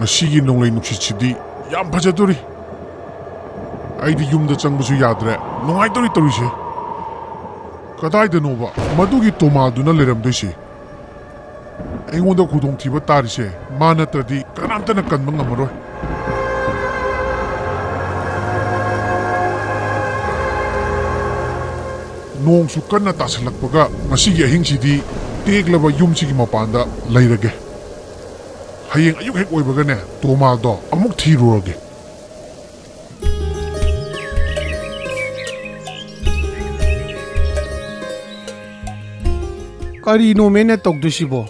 ꯉꯁꯤꯒꯤ ꯅꯣꯡꯂꯩ ꯅꯨꯡꯁꯤꯠꯁꯤꯗꯤ ꯌꯥꯝ ꯐꯖꯗꯣꯔꯤ. ꯑꯩꯗꯤ ꯌꯨꯝꯗ ꯆꯪꯕꯁꯨ ꯌꯥꯗ꯭ꯔꯦ. ꯅꯨꯡꯉꯥꯏꯇꯧꯔꯤ ꯇꯧꯔꯤꯁꯦ. ꯀꯗꯥꯏꯗꯅꯣꯕ ꯃꯗꯨꯒꯤ ꯇꯣꯃꯥꯗꯨꯅ ꯂꯩꯔꯝꯗꯣꯏꯁꯦ? ꯑꯩꯉꯣꯟꯗ ꯈꯨꯗꯣꯡꯊꯤꯕ ꯇꯥꯔꯤꯁꯦ ꯃꯥ ꯅꯠꯇ꯭ꯔꯗꯤ ꯀꯅꯥꯝꯇꯅ ꯀꯟꯕ ꯉꯝꯃꯔꯣꯏ. ꯅꯣꯡꯁꯨ ꯀꯟꯅ ꯇꯥꯁꯜꯂꯛꯄꯒ ꯉꯁꯤꯒꯤ ꯑꯍꯤꯡꯁꯤꯗꯤ ꯇꯦꯛꯂꯕ ꯌꯨꯝꯁꯤꯒꯤ ꯃꯄꯥꯟꯗ ꯂꯩꯔꯒꯦ. ꯍꯌꯦꯡ ꯑꯌꯨꯛ ꯍꯦꯛ ꯑꯣꯏꯕꯒꯅꯦ ꯇꯣꯃꯥꯗꯣ ꯑꯃꯨꯛ ꯊꯤꯔꯨꯔꯒꯦ. ꯀꯔꯤꯅꯣꯃꯦꯅ ꯇꯧꯗꯣꯏꯁꯤꯕꯣ?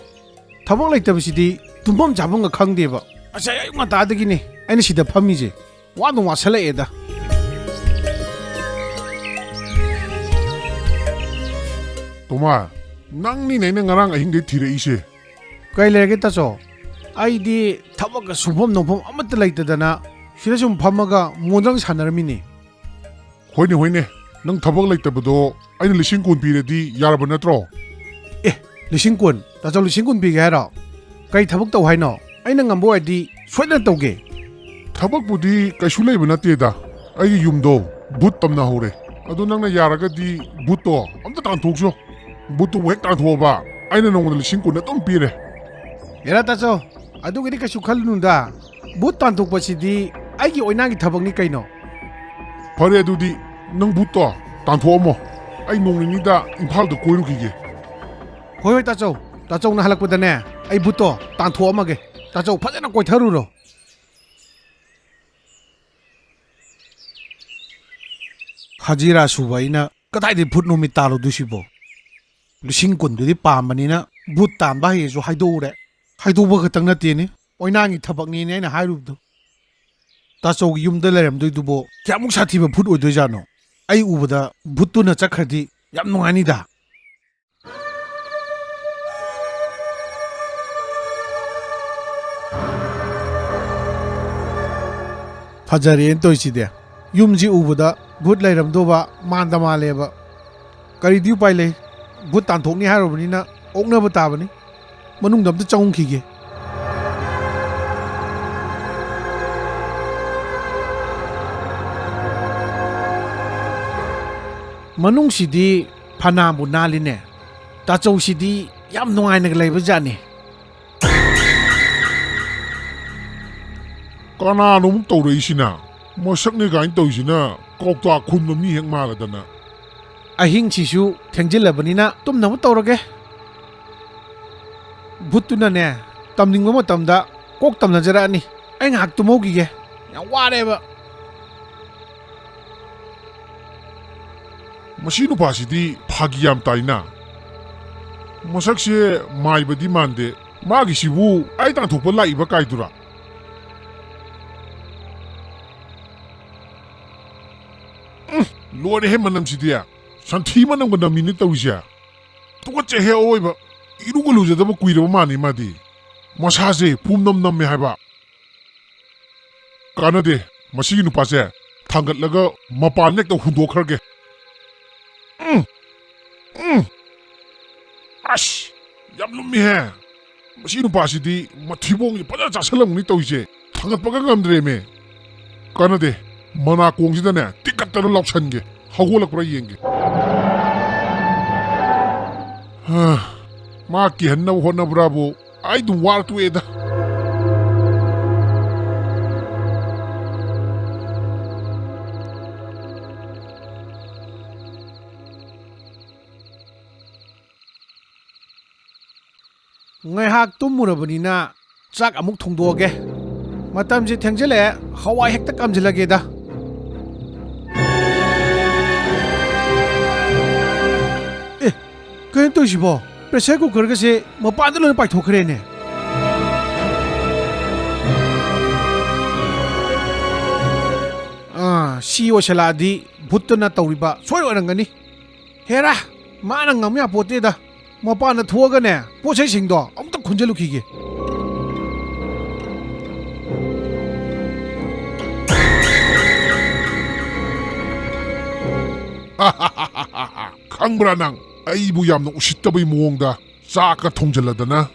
ꯊꯕꯛ ꯂꯩꯇꯕꯁꯤꯗꯤ ꯇꯨꯝꯐꯝ ꯆꯥꯐꯝꯒ ꯈꯪꯗꯦꯕ. ꯉꯁꯥꯏ ꯑꯌꯨꯛ ꯉꯟꯇꯥꯗꯒꯤꯅꯦ ꯑꯩꯅ ꯁꯤꯗ ꯐꯝꯃꯤꯁꯦ. ꯋꯥꯗꯨꯝ ꯋꯥꯁꯜꯂꯛꯑꯦꯗ. ꯇꯣꯃꯥ, ꯅꯪꯅꯤꯅꯦ ꯑꯩꯅ ꯉꯔꯥꯡ ꯑꯍꯤꯡꯗꯩ ꯊꯤꯔꯛꯏꯁꯦ. ꯀꯩ ꯂꯩꯔꯒꯦ ꯇꯥꯆꯧ? ꯑꯩꯗꯤ ꯊꯕꯛꯀ ꯁꯨꯐꯝ ꯅꯣꯝꯐꯝ ꯑꯃꯠꯇ ꯂꯩꯇꯗꯅ ꯁꯤꯗ ꯁꯨꯝ ꯐꯝꯃꯒ ꯃꯣꯟꯗ꯭ꯔꯪ ꯁꯥꯟꯅꯔꯝꯃꯤꯅꯦ. ꯍꯣꯏꯅꯦ ꯍꯣꯏꯅꯦ, ꯅꯪ ꯊꯕꯛ ꯂꯩꯇꯕꯗꯣ ꯑꯩꯅ 10,000 ꯄꯤꯔꯗꯤ ꯌꯥꯔꯕ ꯅꯠꯇ꯭ꯔꯣ? ꯑꯦ, 10,000? ꯇꯥꯆꯧ 10,000 ꯄꯤꯒꯦ ꯍꯥꯏꯔꯣ? ꯀꯩ ꯊꯕꯛ ꯇꯧ ꯍꯥꯏꯅꯣ? ꯑꯩꯅ ꯉꯝꯕ ꯑꯣꯏꯔꯗꯤ ꯁꯣꯏꯗꯅ ꯇꯧꯒꯦ. ꯊꯕꯛꯄꯨꯗꯤ ꯀꯩꯁꯨ ꯂꯩꯕ ꯅꯠꯇꯦꯗ. ꯑꯩꯒꯤ ꯌꯨꯝꯗꯣ ꯚꯨꯠ ꯇꯝꯅ ꯍꯧꯔꯦ. ꯑꯗꯨ ꯅꯪꯅ ꯌꯥꯔꯒꯗꯤ ꯚꯨꯠꯇꯣ ꯑꯝꯇ ꯇꯥꯟꯊꯣꯛꯁꯨ. ꯚꯨꯠꯇꯨꯕꯨ ꯍꯦꯛ ꯇꯥꯟꯊꯣꯛꯑꯕ ꯑꯩꯅ ꯅꯉꯣꯟꯗ 10,000 ꯑꯗꯨꯝ ꯄꯤꯔꯦ. ꯍꯦꯔꯥ ꯇꯥꯆꯧ, ꯑꯗꯨꯒꯤꯗꯤ ꯀꯩꯁꯨ ꯈꯜꯂꯨꯅꯨꯗ. ꯚꯨꯠ ꯇꯥꯟꯊꯣꯛꯄꯁꯤꯗꯤ ꯑꯩꯒꯤ ꯑꯣꯏꯅꯥꯒꯤ ꯊꯕꯛꯅꯤ ꯀꯩꯅꯣ. ꯐꯔꯦ ꯑꯗꯨꯗꯤ ꯅꯪ ꯚꯨꯠꯇꯣ ꯇꯥꯟꯊꯣꯛꯑꯝꯃꯣ. ꯑꯩ ꯅꯣꯡ ꯅꯤꯅꯤꯗ ꯏꯝꯐꯥꯜꯗ ꯀꯣꯏꯔꯨꯈꯤꯒꯦ. ꯍꯣꯏ ꯍꯣꯏ ꯇꯥꯆꯧ. ꯇꯥꯆꯧꯅ ꯍꯜꯂꯛꯄꯗꯅꯦ ꯑꯩ ꯚꯨꯠꯇꯣ ꯇꯥꯟꯊꯣꯛꯑꯝꯃꯒꯦ. ꯇꯥꯆꯧ ꯐꯖꯅ ꯀꯣꯏꯊꯔꯨꯔꯣ. ꯍꯖꯤꯔꯥ ꯁꯨꯕ ꯑꯩꯅ ꯀꯗꯥꯏꯗꯩ ꯚꯨꯠ ꯅꯨꯃꯤꯠ ꯇꯥꯜꯂꯨꯗꯣꯏꯁꯤꯕꯣ? 10,000ꯗꯨꯗꯤ ꯄꯥꯝꯕꯅꯤꯅ ꯚꯨꯠ ꯇꯥꯟꯕ ꯍꯩꯌꯦꯁꯨ ꯍꯥꯏꯗꯣꯛꯎꯔꯦ. ꯍꯥꯏꯗꯣꯛꯄ ꯈꯛꯇꯪ ꯅꯠꯇꯦꯅꯦ, ꯑꯣꯏꯅꯥꯡꯒꯤ ꯊꯕꯛꯅꯤꯅꯦ ꯑꯩꯅ ꯍꯥꯏꯔꯨꯕꯗꯣ. ꯇꯥꯆꯧꯒꯤ ꯌꯨꯝꯗ ꯂꯩꯔꯝꯗꯣꯏꯗꯨꯕꯣ ꯀꯌꯥꯃꯨꯛ ꯁꯥꯊꯤꯕ ꯚꯨꯠ ꯑꯣꯏꯗꯣꯏꯖꯥꯠꯅꯣ? ꯑꯩ ꯎꯕꯗ ꯚꯨꯠꯇꯨꯅ ꯆꯠꯈ꯭ꯔꯗꯤ ꯌꯥꯝ ꯅꯨꯡꯉꯥꯏꯅꯤꯗ. ꯐꯖꯔꯦꯅ ꯇꯧꯔꯤꯁꯤꯗꯤ. ꯌꯨꯝꯁꯤ ꯎꯕꯗ ꯚꯨꯠ ꯂꯩꯔꯝꯗꯧꯕ ꯃꯥꯟꯗ ꯃꯥꯜꯂꯦꯕ. ꯀꯔꯤꯗꯤ ꯎꯄꯥꯏ ꯂꯩ? ꯚꯨꯠ ꯇꯥꯟꯊꯣꯛꯅꯤ ꯍꯥꯏꯔꯨꯕꯅꯤꯅ ꯑꯣꯛꯅꯕ ꯇꯥꯕꯅꯤ. ꯃꯅꯨꯡꯗ ꯑꯝꯇ ꯆꯪꯉꯨꯈꯤꯒꯦ. ꯃꯅꯨꯡꯁꯤꯗꯤ ꯐꯅꯥꯕꯨ ꯅꯥꯜꯂꯤꯅꯦ. ꯇꯥꯆꯧꯁꯤꯗꯤ ꯌꯥꯝ ꯅꯨꯡꯉꯥꯏꯅ ꯂꯩꯕ ꯖꯥꯠꯅꯤ. ꯀꯅꯥꯅꯣ ꯑꯃꯨꯛ ꯇꯧꯔꯛꯏꯁꯤꯅ? ꯃꯁꯛꯅꯦ ꯀꯥꯏꯅ ꯇꯧꯔꯤꯁꯤꯅ ꯀꯧꯇꯥ ꯈꯨꯟꯕ ꯃꯤ ꯍꯦꯛ ꯃꯥꯜꯂꯗꯅ. ꯑꯍꯤꯡꯁꯤꯁꯨ ꯊꯦꯡꯖꯤꯜꯂꯕꯅꯤꯅ ꯇꯨꯝꯅꯕ ꯇꯧꯔꯒꯦ. ꯚꯨꯠꯇꯨꯅꯅꯦ ꯇꯝꯅꯤꯡꯕ ꯃꯇꯝꯗ ꯀꯣꯛ ꯇꯝꯅꯖꯔꯛꯑꯅꯤ. ꯑꯩ ꯉꯥꯏꯍꯥꯛ ꯇꯨꯝꯍꯧꯈꯤꯒꯦ. ꯌꯥꯝ ꯋꯥꯔꯦꯕ. ꯃꯁꯤ ꯅꯨꯄꯥꯁꯤꯗꯤ ꯐꯥꯒꯤ ꯌꯥꯝ ꯇꯥꯏꯅ. ꯃꯁꯛꯁꯦ ꯃꯥꯏꯕꯗꯤ ꯃꯥꯟꯗꯦ. ꯃꯥꯒꯤꯁꯤꯕꯨ ꯑꯩ ꯇꯥꯟꯊꯣꯛꯄ ꯂꯥꯛꯏꯕ ꯀꯥꯏꯗꯨꯔꯥ? ꯂꯣꯏꯔꯦꯍꯦ ꯃꯅꯝꯁꯤꯗꯤ. ꯁꯟꯊꯤ ꯃꯅꯝꯒ ꯅꯝꯃꯤꯅꯦ ꯇꯧꯔꯤꯁꯦ. ꯇꯨꯀꯠꯆꯩꯍꯦ ꯑꯑꯣꯏꯕ. ꯏꯔꯨꯒ ꯂꯨꯖꯗꯕ ꯀꯨꯏꯔꯕ ꯃꯥꯟꯅꯤ ꯃꯥꯗꯤ. ꯃꯁꯥꯁꯦ ꯄꯨꯝꯅꯝ ꯅꯝꯃꯦ ꯍꯥꯏꯕ. ꯀꯥꯟꯅꯗꯦ, ꯃꯁꯤꯒꯤ ꯅꯨꯄꯥꯁꯦ ꯊꯥꯡꯒꯠꯂꯒ ꯃꯄꯥꯟ ꯍꯦꯛꯇ ꯍꯨꯟꯗꯣꯛꯈ꯭ꯔꯒꯦ. ꯑꯁ, ꯌꯥꯝ ꯂꯨꯝꯃꯤꯍꯦ. ꯃꯁꯤ ꯅꯨꯄꯥꯁꯤꯗꯤ ꯃꯊꯤꯕꯣꯡꯁꯦ ꯐꯖꯅ ꯆꯥꯁꯜꯂꯝꯒꯅꯤ ꯇꯧꯔꯤꯁꯦ. ꯊꯥꯡꯒꯠꯄꯒ ꯉꯝꯗ꯭ꯔꯦꯃꯦ. ꯀꯥꯟꯅꯗꯦ, ꯃꯅꯥꯀꯣꯡꯁꯤꯗꯅꯦ ꯇꯤꯛꯀꯠꯇꯅ ꯂꯥꯎꯁꯟꯒꯦ. ꯍꯧꯒꯠꯂꯛꯄ꯭ꯔꯥ ꯌꯦꯡꯒꯦ. ꯃꯥ ꯀꯤꯍꯟꯅꯕ ꯍꯣꯠꯅꯕ꯭ꯔꯥꯕꯨ ꯑꯩ ꯑꯗꯨꯝ ꯋꯥꯔ ꯇꯣꯛꯑꯦꯗ. ꯉꯥꯏꯍꯥꯛ ꯇꯨꯝꯃꯨꯔꯕꯅꯤꯅ ꯆꯥꯛ ꯑꯃꯨꯛ ꯊꯣꯡꯗꯣꯛꯑꯒꯦ. ꯃꯇꯝꯁꯦ ꯊꯦꯡꯖꯤꯜꯂꯛꯑꯦ. ꯍꯋꯥꯏ ꯍꯦꯛꯇ ꯀꯥꯝꯁꯤꯜꯂꯒꯦꯗ. ꯑꯦ, ꯀꯩꯅꯣ ꯇꯧꯔꯤꯁꯤꯕꯣ? ꯄ꯭ꯔꯦꯁꯔ ꯀꯨꯀꯔꯒꯁꯦ ꯃꯄꯥꯟꯗ ꯂꯣꯏꯅ ꯄꯥꯏꯊꯣꯛꯈ꯭ꯔꯦꯅꯦ. ꯁꯤ ꯑꯣꯏꯁꯜꯂꯛꯑꯗꯤ ꯚꯨꯠꯇꯨꯅ ꯇꯧꯔꯤꯕ ꯁꯣꯏ ꯑꯣꯏꯔꯝꯒꯅꯤ. ꯍꯦꯔꯥ, ꯃꯥꯅ ꯉꯝ ꯌꯥꯄꯣꯠꯇꯦꯗ. ꯃꯄꯥꯟꯗ ꯊꯣꯛꯑꯒꯅꯦ ꯄꯣꯠꯆꯩꯁꯤꯡꯗꯣ ꯑꯃꯨꯛꯇ ꯈꯨꯟꯖꯜꯂꯨꯈꯤꯒꯦ. ꯈꯪꯕ꯭ꯔꯥ ꯅꯪ? ꯑꯩꯕꯨ ꯌꯥꯝꯅ ꯎꯁꯤꯠꯇꯕꯩ ꯃꯑꯣꯡꯗ ꯆꯥꯛꯀ ꯊꯣꯡꯖꯤꯜꯂꯗꯅ.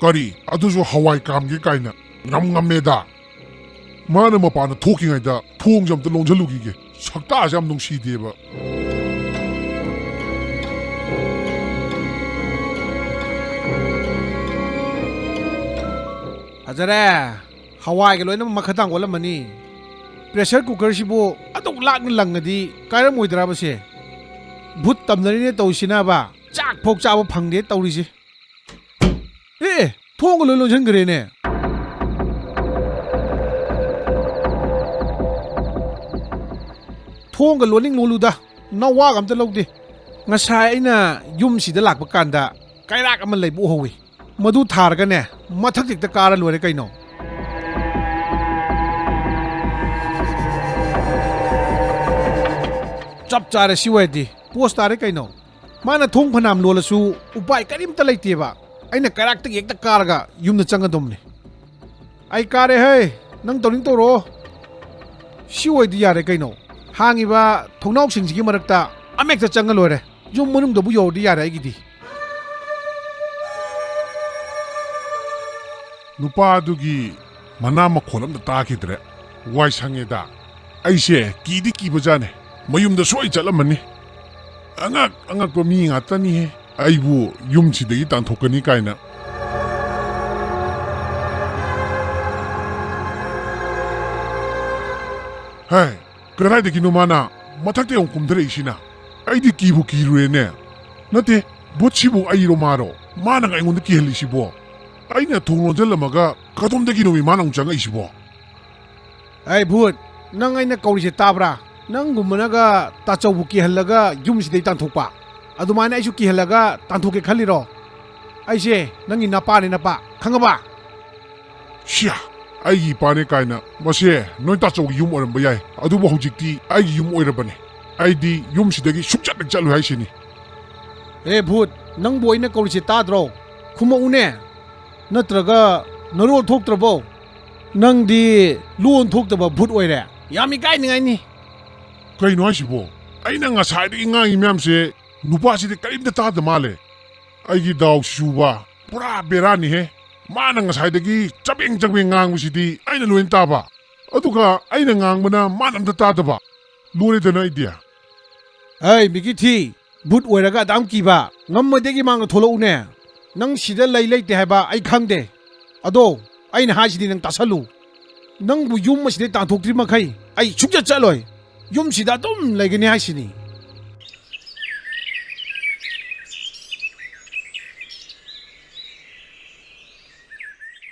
ꯀꯔꯤ, ꯑꯗꯨꯁꯨ ꯍꯋꯥꯏ ꯀꯥꯝꯒꯦ ꯀꯥꯏꯅ. ꯉꯝꯃꯦꯗ ꯃꯥꯅ ꯃꯄꯥꯟꯗ ꯊꯣꯛꯈꯤꯉꯩꯗ ꯊꯣꯡꯁꯦ ꯑꯝꯇ ꯂꯣꯟꯁꯤꯜꯂꯨꯈꯤꯒꯦ ꯁꯛꯇꯥꯁꯦ ꯌꯥꯝ ꯅꯨꯡꯁꯤꯗꯦꯕ ꯐꯖꯔꯦ ꯍꯋꯥꯏꯒ ꯂꯣꯏꯅꯃꯛ ꯃꯈꯥꯇꯥꯡ ꯑꯣꯜꯂꯝꯃꯅꯤ ꯄ꯭ꯔꯦꯁꯔ ꯀꯨꯀꯔꯁꯤꯕꯨ ꯑꯗꯨꯛ ꯂꯥꯛꯅ ꯂꯪꯉꯗꯤ ꯀꯥꯏꯔꯝꯃꯣꯏꯗ꯭ꯔꯕꯁꯦ ꯚꯨꯠ ꯇꯝꯅꯔꯤꯅꯦ ꯇꯧꯔꯤꯁꯤꯅꯕ ꯆꯥꯛ ꯐꯥꯎ ꯆꯥꯕ ꯐꯪꯗꯦ ꯇꯧꯔꯤꯁꯦ ꯊꯣꯡꯒ ꯂꯣꯏ ꯂꯣꯟꯁꯤꯟꯈ꯭ꯔꯦꯅꯦ ꯊꯣꯡꯒ ꯂꯣꯜꯂꯨꯗ ꯅꯋꯥꯒ ꯑꯝꯇ ꯂꯧꯗꯦ ꯉꯁꯥꯏ ꯑꯩꯅ ꯌꯨꯝꯁꯤꯗ ꯂꯥꯛꯄ ꯀꯥꯟꯗ ꯀꯩꯔꯥꯛ ꯑꯃ ꯂꯩꯕ ꯎꯍꯧꯋꯤ ꯃꯗꯨ ꯊꯥꯔꯒꯅꯦ ꯃꯊꯛ ꯍꯦꯛꯇ ꯀꯥꯔ ꯂꯣꯏꯔꯦ ꯀꯩꯅꯣ ꯆꯞ ꯆꯥꯔꯦ ꯁꯤ ꯑꯣꯏꯔꯗꯤ ꯄꯣꯁ ꯇꯥꯔꯦ ꯀꯩꯅꯣ ꯃꯥꯅ ꯊꯣꯡ ꯐꯅꯥꯝ ꯂꯣꯜꯂꯁꯨ ꯎꯄꯥꯏ ꯀꯔꯤꯝꯇ ꯂꯩꯇꯦꯕ ꯑꯩꯅ ꯀꯩꯔꯥꯛꯇꯒꯤ ꯍꯦꯛꯇ ꯀꯥꯔꯒ ꯌꯨꯝꯗ ꯆꯪꯒꯗꯧꯕꯅꯤ ꯑꯩ ꯀꯥꯔꯦ ꯍꯦ ꯅꯪ ꯇꯧꯅꯤꯡ ꯇꯧꯔꯣ ꯁꯤ ꯑꯣꯏꯗꯤ ꯌꯥꯔꯦ ꯀꯩꯅꯣ ꯍꯥꯡꯉꯤꯕ ꯊꯣꯡꯅꯥꯎꯁꯤꯡꯁꯤꯒꯤ ꯃꯔꯛꯇ ꯑꯃꯍꯦꯛꯇ ꯆꯪꯉ ꯂꯣꯏꯔꯦ ꯌꯨꯝ ꯃꯅꯨꯡꯗꯕꯨ ꯌꯧꯔꯗꯤ ꯌꯥꯔꯦ ꯑꯩꯒꯤꯗꯤ ꯅꯨꯄꯥꯗꯨꯒꯤ ꯃꯅꯥ ꯃꯈꯣꯜ ꯑꯝꯇ ꯇꯥꯈꯤꯗ꯭ꯔꯦ ꯋꯥꯏ ꯁꯪꯉꯦꯗ ꯑꯩꯁꯦ ꯀꯤꯗꯤ ꯀꯤꯕꯖꯥꯠꯅꯦ ꯃꯌꯨꯝꯗ ꯁꯣꯏ ꯆꯠꯂꯝꯃꯅꯤ ꯑꯉꯛꯄ ꯃꯤ ꯉꯥꯛꯇꯅꯤꯍꯦ ꯑꯩꯕꯨ ꯌꯨꯝꯁꯤꯗꯒꯤ ꯇꯥꯟꯊꯣꯛꯀꯅꯤ ꯀꯥꯏꯅ ꯍꯥꯏ ꯀꯗꯥꯏꯗꯒꯤꯅꯣ ꯃꯥꯅ ꯃꯊꯛꯇ ꯑꯃꯨꯛ ꯀꯨꯝꯊꯔꯛꯏꯁꯤꯅ ꯑꯩꯗꯤ ꯀꯤꯕꯨ ꯀꯤꯔꯨꯔꯦꯅꯦ ꯅꯠꯇꯦ ꯚꯨꯠꯁꯤꯕꯨ ꯑꯩꯔꯣ ꯃꯥꯔꯣ ꯃꯥꯅ ꯑꯩꯉꯣꯟꯗ ꯀꯤꯍꯜꯂꯤꯁꯤꯕꯣ ꯑꯩꯅ ꯊꯣꯡ ꯂꯣꯟꯁꯤꯜꯂꯝꯃꯒ ꯀꯗꯣꯝꯗꯒꯤꯅꯣ ꯃꯥꯅ ꯑꯃꯨꯛ ꯆꯪꯉꯛꯏꯁꯤꯕꯣ ꯑꯩ ꯚꯨꯠ ꯅꯪ ꯑꯩꯅ ꯀꯧꯔꯤꯁꯦ ꯇꯥꯕ꯭ꯔꯥ ꯅꯪꯒꯨꯝꯕꯅꯒ ꯇꯥꯆꯧꯕꯨ ꯀꯤꯍꯜꯂꯒ ꯌꯨꯝꯁꯤꯗꯩ ꯇꯥꯟꯊꯣꯛꯄ ꯑꯗꯨꯃꯥꯏꯅ ꯑꯩꯁꯨ ꯀꯤꯍꯜꯂꯒ ꯇꯥꯟꯊꯣꯛꯀꯦ ꯈꯜꯂꯤꯔꯣ ꯑꯩꯁꯦ ꯅꯪꯒꯤ ꯅꯄꯥꯅꯦ ꯅꯄꯥ ꯈꯪꯉꯕ ꯁꯤꯌꯥ ꯑꯩꯒꯤ ꯏꯄꯥꯅꯦ ꯀꯥꯏꯅ ꯃꯁꯦ ꯅꯣꯏ ꯇꯥꯆꯧꯒꯤ ꯌꯨꯝ ꯑꯣꯏꯔꯝꯕ ꯌꯥꯏ ꯑꯗꯨꯕꯨ ꯍꯧꯖꯤꯛꯇꯤ ꯑꯩꯒꯤ ꯌꯨꯝ ꯑꯣꯏꯔꯕꯅꯦ ꯑꯩꯗꯤ ꯌꯨꯝꯁꯤꯗꯒꯤ ꯁꯨꯡꯆꯠ ꯆꯠꯂꯣꯏ ꯍꯥꯏꯁꯤꯅꯤ ꯚꯨꯠ ꯅꯪꯕꯨ ꯑꯩꯅ ꯀꯧꯔꯤꯁꯦ ꯇꯥꯗ꯭ꯔꯣ ꯈꯨꯝꯃꯛꯎꯅꯦ ꯅꯠꯇ꯭ꯔꯒ ꯅꯔꯣꯜ ꯊꯣꯛꯇ꯭ꯔꯕꯣ ꯅꯪꯗꯤ ꯂꯣꯟ ꯊꯣꯛꯇꯕ ꯚꯨꯠ ꯑꯣꯏꯔꯦ ꯌꯥꯝ ꯏꯀꯥꯏꯅꯤꯡꯉꯥꯏꯅꯤ ꯀꯩꯅꯣ ꯍꯥꯏꯁꯤꯕꯣ ꯑꯩꯅ ꯉꯁꯥꯏꯗꯒꯤ ꯉꯥꯡꯉꯤ ꯃꯌꯥꯝꯁꯦ ꯅꯨꯄꯥꯁꯤꯗꯤ ꯀꯔꯤꯝꯇ ꯇꯥꯗ ꯃꯥꯜꯂꯦ ꯑꯩꯒꯤ ꯗꯥꯎꯁꯤꯁꯨꯕ ꯄꯨꯔꯥ ꯕꯦꯔꯥꯅꯤꯍꯦ ꯃꯥꯅ ꯉꯁꯥꯏꯗꯒꯤ ꯆꯕꯦꯡ ꯉꯥꯡꯕꯁꯤꯗꯤ ꯑꯩꯅ ꯂꯣꯏꯅ ꯇꯥꯕ ꯑꯗꯨꯒ ꯑꯩꯅ ꯉꯥꯡꯕꯅ ꯃꯥꯅ ꯑꯝꯇ ꯇꯥꯗꯕ ꯂꯣꯏꯔꯦꯗꯅ ꯑꯩꯗꯤ ꯃꯤꯒꯤ ꯊꯤ ꯚꯨꯠ ꯑꯣꯏꯔꯒ ꯑꯗꯥꯝ ꯀꯤꯕ ꯉꯝꯃꯗꯒꯤ ꯃꯥꯡꯗ ꯊꯣꯛꯂꯛꯎꯅꯦ ꯅꯪ ꯁꯤꯗ ꯂꯩꯇꯦ ꯍꯥꯏꯕ ꯑꯩ ꯈꯪꯗꯦ ꯑꯗꯣ ꯑꯩꯅ ꯍꯥꯏꯁꯤꯗꯤ ꯅꯪ ꯇꯥꯁꯜꯂꯨ ꯅꯪꯕꯨ ꯌꯨꯝ ꯑꯁꯤꯗꯩ ꯇꯥꯟꯊꯣꯛꯇ꯭ꯔꯤ ꯃꯈꯩ ꯑꯩ ꯁꯨꯡꯆꯠ ꯆꯠꯂꯣꯏ ꯌꯨꯝꯁꯤꯗ ꯑꯗꯨꯝ ꯂꯩꯒꯅꯤ ꯍꯥꯏꯁꯤꯅꯤ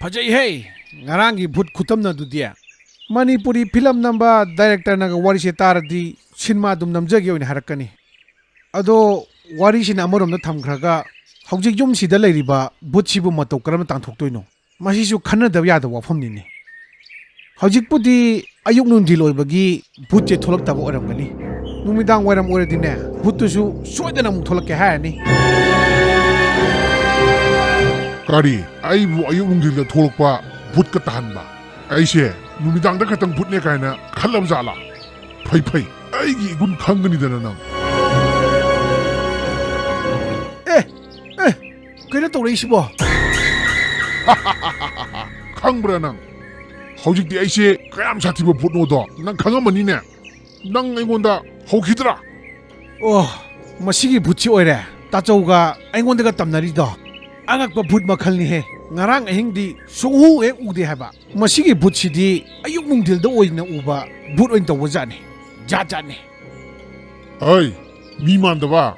ꯐꯖꯩꯍꯦ ꯉꯔꯥꯡꯒꯤ ꯚꯨꯠ ꯈꯨꯇꯝꯅꯗꯨꯗꯤ ꯃꯅꯤꯄꯨꯔꯤ ꯐꯤꯂꯝ ꯅꯝꯕ ꯗꯥꯏꯔꯦꯛꯇꯔꯅꯒ ꯋꯥꯔꯤꯁꯦ ꯇꯥꯔꯗꯤ ꯁꯤꯅꯦꯃꯥ ꯑꯗꯨꯝ ꯅꯝꯖꯒꯦ ꯑꯣꯏꯅ ꯍꯥꯏꯔꯛꯀꯅꯤ ꯑꯗꯣ ꯋꯥꯔꯤꯁꯤꯅ ꯑꯃꯔꯣꯝꯗ ꯊꯝꯈ꯭ꯔꯒ ꯍꯧꯖꯤꯛ ꯌꯨꯝꯁꯤꯗ ꯂꯩꯔꯤꯕ ꯚꯨꯠꯁꯤꯕꯨ ꯃꯇꯧ ꯀꯔꯝꯅ ꯇꯥꯟꯊꯣꯛꯇꯣꯏꯅꯣ ꯃꯁꯤꯁꯨ ꯈꯟꯅꯗꯕ ꯌꯥꯗꯕ ꯋꯥꯐꯝꯅꯤꯅꯦ ꯍꯧꯖꯤꯛꯄꯨꯗꯤ ꯑꯌꯨꯛ ꯅꯨꯡꯊꯤꯜ ꯑꯣꯏꯕꯒꯤ ꯚꯨꯠꯁꯦ ꯊꯣꯛꯂꯛꯇꯕ ꯑꯣꯏꯔꯝꯒꯅꯤ ꯅꯨꯃꯤꯗꯥꯡ ꯋꯥꯏꯔꯝ ꯑꯣꯏꯔꯗꯤꯅꯦ ꯚꯨꯠꯇꯨꯁꯨ ꯁꯣꯏꯗꯅ ꯑꯃꯨꯛ ꯊꯣꯛꯂꯛꯀꯦ ꯍꯥꯏꯔꯅꯤ ꯀꯔꯤ ꯑꯩꯕꯨ ꯑꯌꯨꯛ ꯅꯨꯡꯊꯤꯜꯗ ꯊꯣꯛꯂꯛꯄ ꯚꯨꯠꯀ ꯇꯥꯍꯟꯕ ꯑꯩꯁꯦ ꯅꯨꯃꯤꯗꯥꯡꯗ ꯈꯛꯇꯪ ꯚꯨꯠꯅꯦ ꯀꯥꯏꯅ ꯈꯜꯂꯕ ꯖꯥꯠꯂꯥ ꯐꯩ ꯑꯩꯒꯤ ꯏꯒꯨꯟ ꯈꯪꯒꯅꯤꯗꯅ ꯅꯪ ꯀꯩꯅꯣ ꯇꯧꯔꯛꯏꯁꯤꯕꯣ ꯈꯪꯕ꯭ꯔꯥ ꯅꯪ ꯍꯧꯖꯤꯛꯇꯤ ꯑꯩꯁꯦ ꯀꯌꯥꯝ ꯁꯥꯊꯤꯕ ꯚꯨꯠꯅꯣꯗꯣ ꯅꯪ ꯈꯪꯉꯝꯃꯅꯤꯅꯦ ꯅꯪ ꯑꯩꯉꯣꯟꯗ ꯍꯧꯈꯤꯗ꯭ꯔꯥ ꯑꯣ ꯃꯁꯤꯒꯤ ꯚꯨꯠꯁꯤ ꯑꯣꯏꯔꯦ ꯇꯥꯆꯧꯒ ꯑꯩꯉꯣꯟꯗꯒ ꯇꯝꯅꯔꯤꯗꯣ ꯑꯉꯛꯄ ꯚꯨꯠ ꯃꯈꯜꯅꯤꯍꯦ ꯉꯔꯥꯡ ꯑꯍꯤꯡꯗꯤ ꯁꯨꯡꯎ ꯍꯦꯛ ꯎꯗꯦ ꯍꯥꯏꯕ ꯃꯁꯤꯒꯤ ꯚꯨꯠꯁꯤꯗꯤ ꯑꯌꯨꯛ ꯅꯨꯡꯊꯤꯜꯗ ꯑꯣꯏꯅ ꯎꯕ ꯚꯨꯠ ꯑꯣꯏꯅ ꯇꯧꯕ ꯖꯥꯠꯅꯤ ꯖꯥꯠꯅꯤ ꯑꯩ ꯃꯤ ꯃꯥꯟꯗꯕ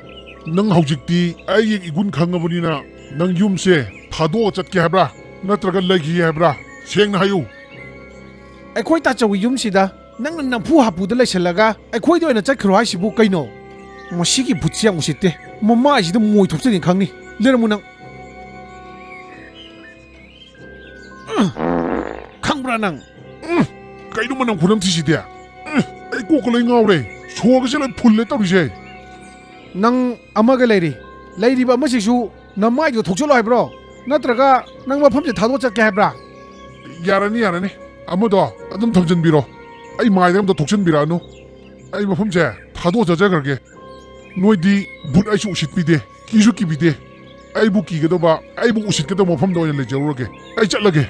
ꯅꯪ ꯍꯧꯖꯤꯛꯇꯤ ꯑꯩꯒꯤ ꯏꯒꯨꯟ ꯈꯪꯉꯕꯅꯤꯅ ꯅꯪ ꯌꯨꯝꯁꯦ ꯊꯥꯗꯣꯛꯑ ꯆꯠꯀꯦ ꯍꯥꯏꯕ꯭ꯔꯥ ꯅꯠꯇ꯭ꯔꯒ ꯂꯩꯈꯤꯒꯦ ꯍꯥꯏꯕ꯭ꯔꯥ ꯁꯦꯡꯅ ꯍꯥꯏꯌꯨ ꯑꯩꯈꯣꯏ ꯇꯥꯆꯧꯒꯤ ꯌꯨꯝꯁꯤꯗ ꯅꯪꯅ ꯅꯝꯐꯨ ꯍꯥꯄꯨꯗ ꯂꯩꯁꯜꯂꯒ ꯑꯩꯈꯣꯏꯗ ꯑꯣꯏꯅ ꯆꯠꯈ꯭ꯔꯣ ꯍꯥꯏꯁꯤꯕꯨ ꯀꯩꯅꯣ ꯃꯁꯤꯒꯤ ꯚꯨꯠꯁꯤ ꯌꯥꯝ ꯎꯁꯤꯠꯇꯦ ꯃꯃꯥꯏꯁꯤꯗ ꯃꯣꯏ ꯊꯣꯛꯆꯅꯤ ꯈꯪꯅꯤ ꯂꯩꯔꯝꯃꯨ ꯅꯪ ꯈꯪꯕ꯭ꯔꯥ ꯅꯪ ꯀꯩꯅꯣ ꯃꯅꯝ ꯈꯨꯅꯝꯊꯤꯁꯤꯗꯤ ꯑꯩ ꯀꯣꯛꯀ ꯂꯣꯏ ꯉꯥꯎꯔꯦ ꯁꯣꯔꯒꯁꯦ ꯂꯣꯏ ꯐꯨꯜꯂꯦ ꯇꯧꯔꯤꯁꯦ ꯅꯪ ꯑꯃꯒ ꯂꯩꯔꯤꯕ ꯑꯃꯁꯤꯁꯨ ꯅꯃꯥꯏꯗꯣ ꯊꯣꯛꯆꯜꯂꯣ ꯍꯥꯏꯕ꯭ꯔꯣ ꯅꯠꯇ꯭ꯔꯒ ꯅꯪ ꯃꯐꯝꯁꯦ ꯊꯥꯗꯣꯛ ꯆꯠꯀꯦ ꯍꯥꯏꯕ꯭ꯔꯥ ꯌꯥꯔꯅꯤ ꯑꯃꯗꯣ ꯑꯗꯨꯝ ꯊꯝꯖꯤꯟꯕꯤꯔꯣ ꯑꯩ ꯃꯥꯏꯗ ꯑꯝꯇ ꯊꯣꯛꯆꯤꯟꯕꯤꯔꯛꯑꯅꯨ ꯑꯩ ꯃꯐꯝꯁꯦ ꯊꯥꯗꯣꯛ ꯆꯠꯆꯈ꯭ꯔꯒꯦ ꯅꯣꯏꯗꯤ ꯚꯨꯠ ꯑꯩꯁꯨ ꯎꯁꯤꯠꯄꯤꯗꯦ ꯀꯤꯁꯨ ꯀꯤꯕꯤꯗꯦ ꯑꯩꯕꯨ ꯀꯤꯒꯗꯧꯕ ꯑꯩꯕꯨ ꯎꯁꯤꯠꯀꯗꯧꯕ ꯃꯐꯝꯗ ꯑꯣꯏꯅ ꯂꯩꯖꯔꯨꯔꯒꯦ ꯑꯩ ꯆꯠꯂꯒꯦ